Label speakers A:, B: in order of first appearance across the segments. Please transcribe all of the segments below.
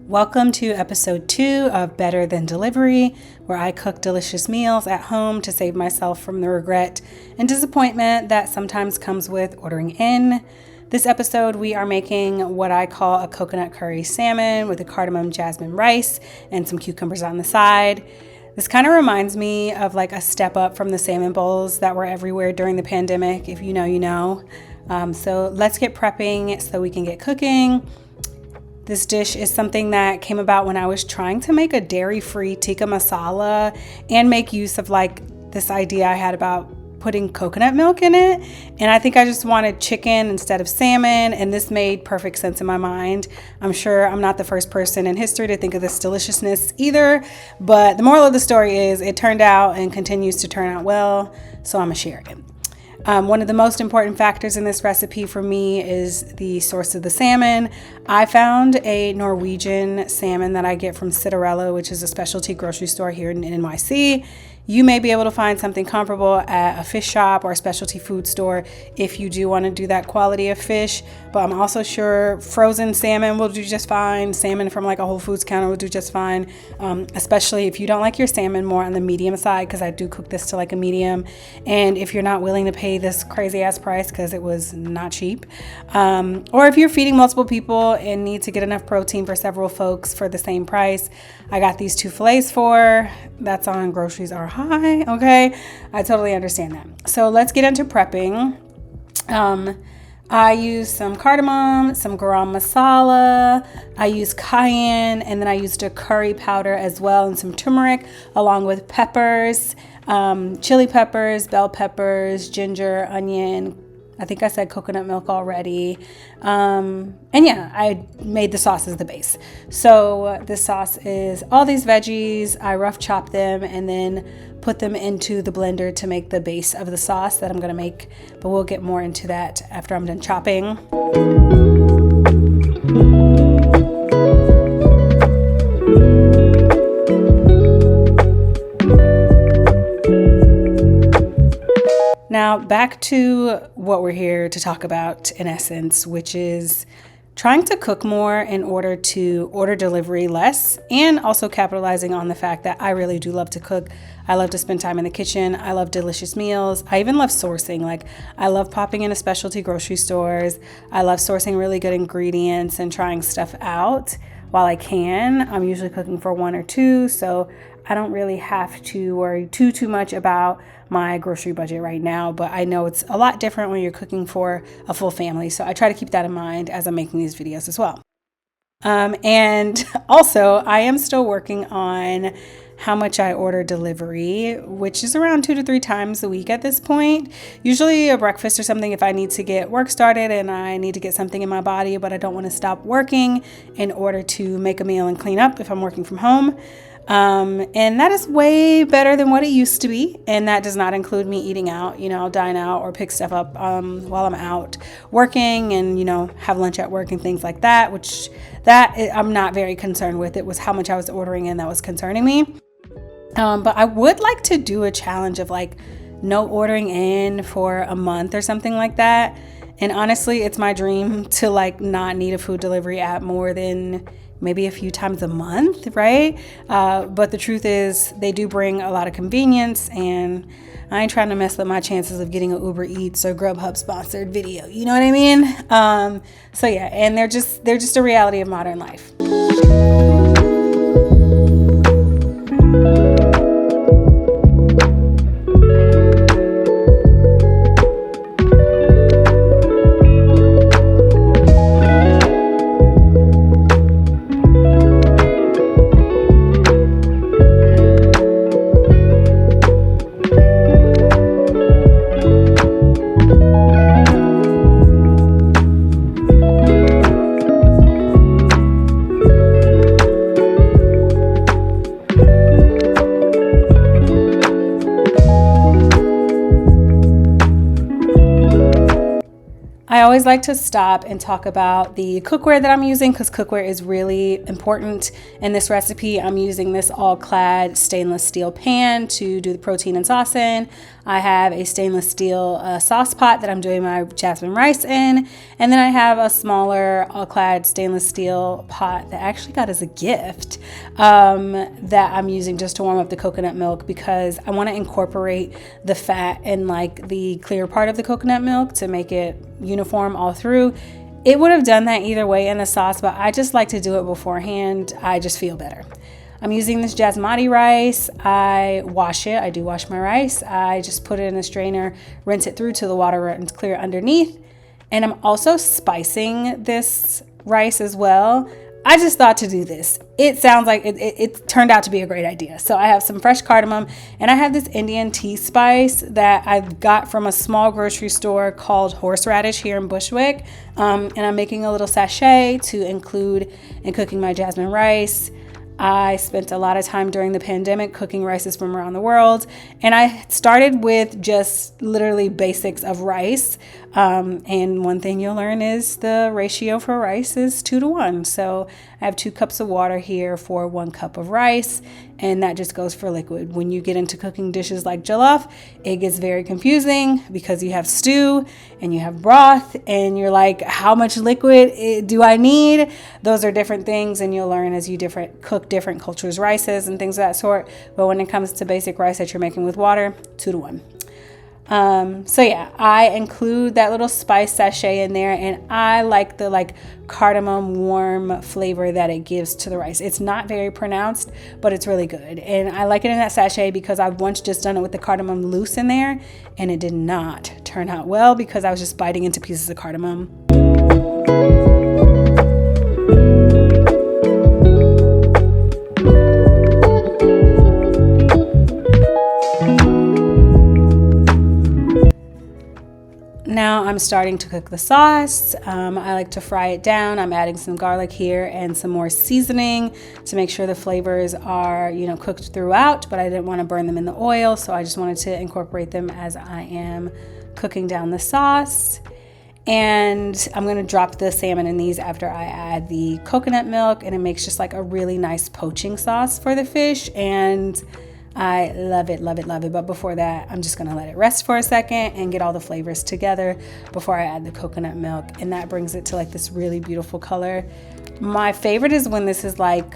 A: Welcome to episode 2 of Better Than Delivery, where I cook delicious meals at home to save myself from the regret and disappointment that sometimes comes with ordering in. This episode, we are making what I call a coconut curry salmon with a cardamom jasmine rice and some cucumbers on the side. This kind of reminds me of like a step up from the salmon bowls that were everywhere during the pandemic. If you know, you know. So let's get prepping so we can get cooking. This dish is something that came about when I was trying to make a dairy-free tikka masala and make use of like this idea I had about putting coconut milk in it. And I think I just wanted chicken instead of salmon, and this made perfect sense in my mind. I'm sure I'm not the first person in history to think of this deliciousness either, but the moral of the story is it turned out and continues to turn out well, so I'm gonna share it. One of the most important factors in this recipe for me is the source of the salmon. I found a Norwegian salmon that I get from Citarella, which is a specialty grocery store here in NYC. You may be able to find something comparable at a fish shop or a specialty food store if you do want to do that quality of fish. But I'm also sure frozen salmon will do just fine. Salmon from like a Whole Foods counter will do just fine, especially if you don't like your salmon more on the medium side, because I do cook this to like a medium. And if you're not willing to pay this crazy ass price because it was not cheap, or if you're feeding multiple people and need to get enough protein for several folks for the same price, I got these 2 fillets for. That's on groceries are high. Okay, I totally understand that. So let's get into prepping. I use some cardamom, some garam masala, I use cayenne, and then I used a curry powder as well, and some turmeric, along with peppers, chili peppers, bell peppers, ginger, onion. I think I said coconut milk already. And yeah, I made the sauce as the base. So the sauce is all these veggies. I rough chop them and then put them into the blender to make the base of the sauce that I'm gonna make. But we'll get more into that after I'm done chopping. Now, back to what we're here to talk about in essence, which is trying to cook more in order to order delivery less, and also capitalizing on the fact that I really do love to cook. I love to spend time in the kitchen. I love delicious meals. I even love sourcing. Like, I love popping into specialty grocery stores. I love sourcing really good ingredients and trying stuff out while I can. I'm usually cooking for 1 or 2, so I don't really have to worry too much about my grocery budget right now, but I know it's a lot different when you're cooking for a full family. So I try to keep that in mind as I'm making these videos as well. And also I am still working on how much I order delivery, which is around 2 to 3 times a week at this point. Usually a breakfast or something if I need to get work started and I need to get something in my body, but I don't want to stop working in order to make a meal and clean up if I'm working from home. And that is way better than what it used to be. And that does not include me eating out. You know, I'll dine out or pick stuff up while I'm out working and, you know, have lunch at work and things like that, which I'm not very concerned with. It was how much I was ordering in that was concerning me. But I would like to do a challenge of like no ordering in for a month or something like that. And honestly, it's my dream to like not need a food delivery app more than maybe a few times a month, right? But the truth is they do bring a lot of convenience, and I ain't trying to mess up my chances of getting an Uber Eats or Grubhub sponsored video. You know what I mean? So yeah, and they're just a reality of modern life. always like to stop and talk about the cookware that I'm using, because cookware is really important in this recipe. I'm using this all-clad stainless steel pan to do the protein and sauce in. I have a stainless steel sauce pot that I'm doing my jasmine rice in. And then I have a smaller all-clad stainless steel pot that I actually got as a gift that I'm using just to warm up the coconut milk, because I want to incorporate the fat and like the clear part of the coconut milk to make it uniform all through. It would have done that either way in the sauce, but I just like to do it beforehand. I just feel better. I'm using this basmati rice. I wash it. I do wash my rice. I just put it in a strainer, rinse it through till the water runs clear underneath. And I'm also spicing this rice as well. I just thought to do this. It sounds like it turned out to be a great idea. So I have some fresh cardamom, and I have this Indian tea spice that I got from a small grocery store called Horseradish here in Bushwick. And I'm making a little sachet to include in cooking my jasmine rice. I spent a lot of time during the pandemic cooking rices from around the world, and I started with just literally basics of rice. And one thing you'll learn is the ratio for rice is 2 to 1. So I have 2 cups of water here for 1 cup of rice, and that just goes for liquid. When you get into cooking dishes like jollof, it gets very confusing because you have stew and you have broth, and you're like, how much liquid do I need? Those are different things, and you'll learn as you cook different cultures' rices and things of that sort. But when it comes to basic rice that you're making with water, 2 to 1. So yeah, I include that little spice sachet in there, and I like the cardamom warm flavor that it gives to the rice. It's not very pronounced, but it's really good. And I like it in that sachet because I've once just done it with the cardamom loose in there, and it did not turn out well because I was just biting into pieces of cardamom. Now I'm starting to cook the sauce. I like to fry it down. I'm adding some garlic here and some more seasoning to make sure the flavors are, cooked throughout, but I didn't want to burn them in the oil, so I just wanted to incorporate them as I am cooking down the sauce. And I'm going to drop the salmon in these after I add the coconut milk, and it makes just like a really nice poaching sauce for the fish, and I love it, love it, love it. But before that, I'm just going to let it rest for a second and get all the flavors together before I add the coconut milk. And that brings it to like this really beautiful color. My favorite is when this is like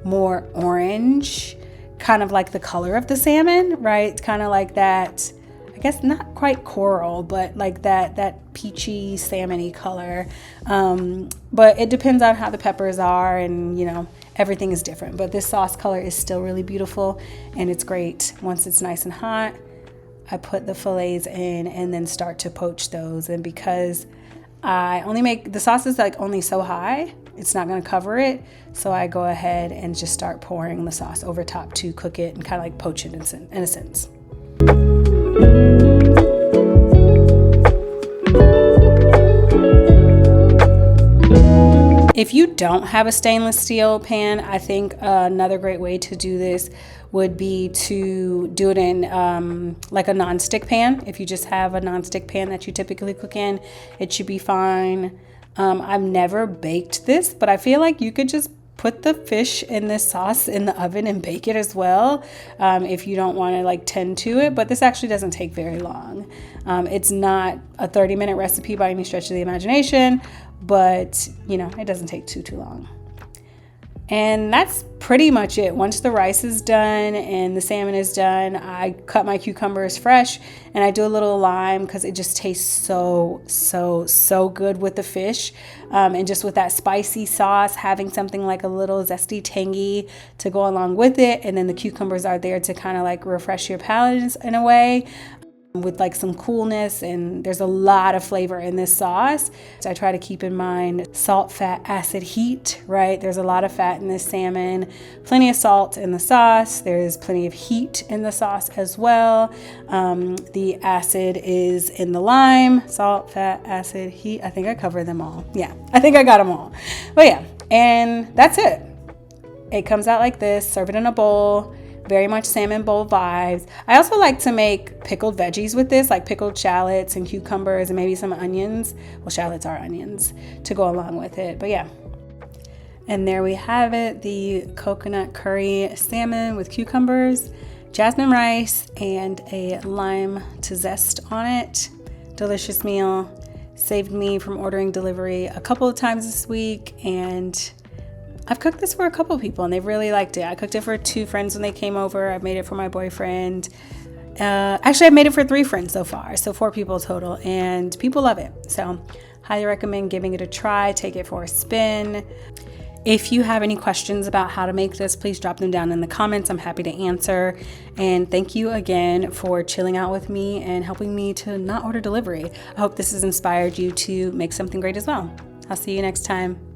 A: more orange, kind of like the color of the salmon, right? Kind of like that, I guess not quite coral, but like that peachy salmon-y color. But it depends on how the peppers are, and everything is different. But this sauce color is still really beautiful, and it's great. Once it's nice and hot, I put the fillets in and then start to poach those. And because I only make the sauce is like only so high, it's not going to cover it, so I go ahead and just start pouring the sauce over top to cook it and kind of like poach it in a sense. If you don't have a stainless steel pan, I think another great way to do this would be to do it in like a non-stick pan. If you just have a non-stick pan that you typically cook in, it should be fine. I've never baked this, but I feel like you could just put the fish in this sauce in the oven and bake it as well, if you don't want to like tend to it. But this actually doesn't take very long. It's not a 30-minute recipe by any stretch of the imagination, but it doesn't take too long. And that's pretty much it. Once the rice is done and the salmon is done, I cut my cucumbers fresh, and I do a little lime because it just tastes so good with the fish. And just with that spicy sauce, having something like a little zesty tangy to go along with it. And then the cucumbers are there to kind of like refresh your palate in a way, with like some coolness, and there's a lot of flavor in this sauce. So I try to keep in mind salt, fat, acid, heat, right? There's a lot of fat in this salmon, plenty of salt in the sauce. There's plenty of heat in the sauce as well. The acid is in the lime, salt, fat, acid, heat. I think I covered them all. Yeah, I think I got them all. But yeah, and that's it. It comes out like this. Serve it in a bowl. Very much salmon bowl vibes. I also like to make pickled veggies with this, like pickled shallots and cucumbers and maybe some onions. Well, shallots are onions to go along with it, but yeah. And there we have it, the coconut curry salmon with cucumbers, jasmine rice, and a lime to zest on it. Delicious meal. Saved me from ordering delivery a couple of times this week, and I've cooked this for a couple of people and they've really liked it. I cooked it for 2 friends when they came over. I've made it for my boyfriend. Actually, I've made it for 3 friends so far, so 4 people total, and people love it. So highly recommend giving it a try. Take it for a spin. If you have any questions about how to make this, please drop them down in the comments. I'm happy to answer. And thank you again for chilling out with me and helping me to not order delivery. I hope this has inspired you to make something great as well. I'll see you next time.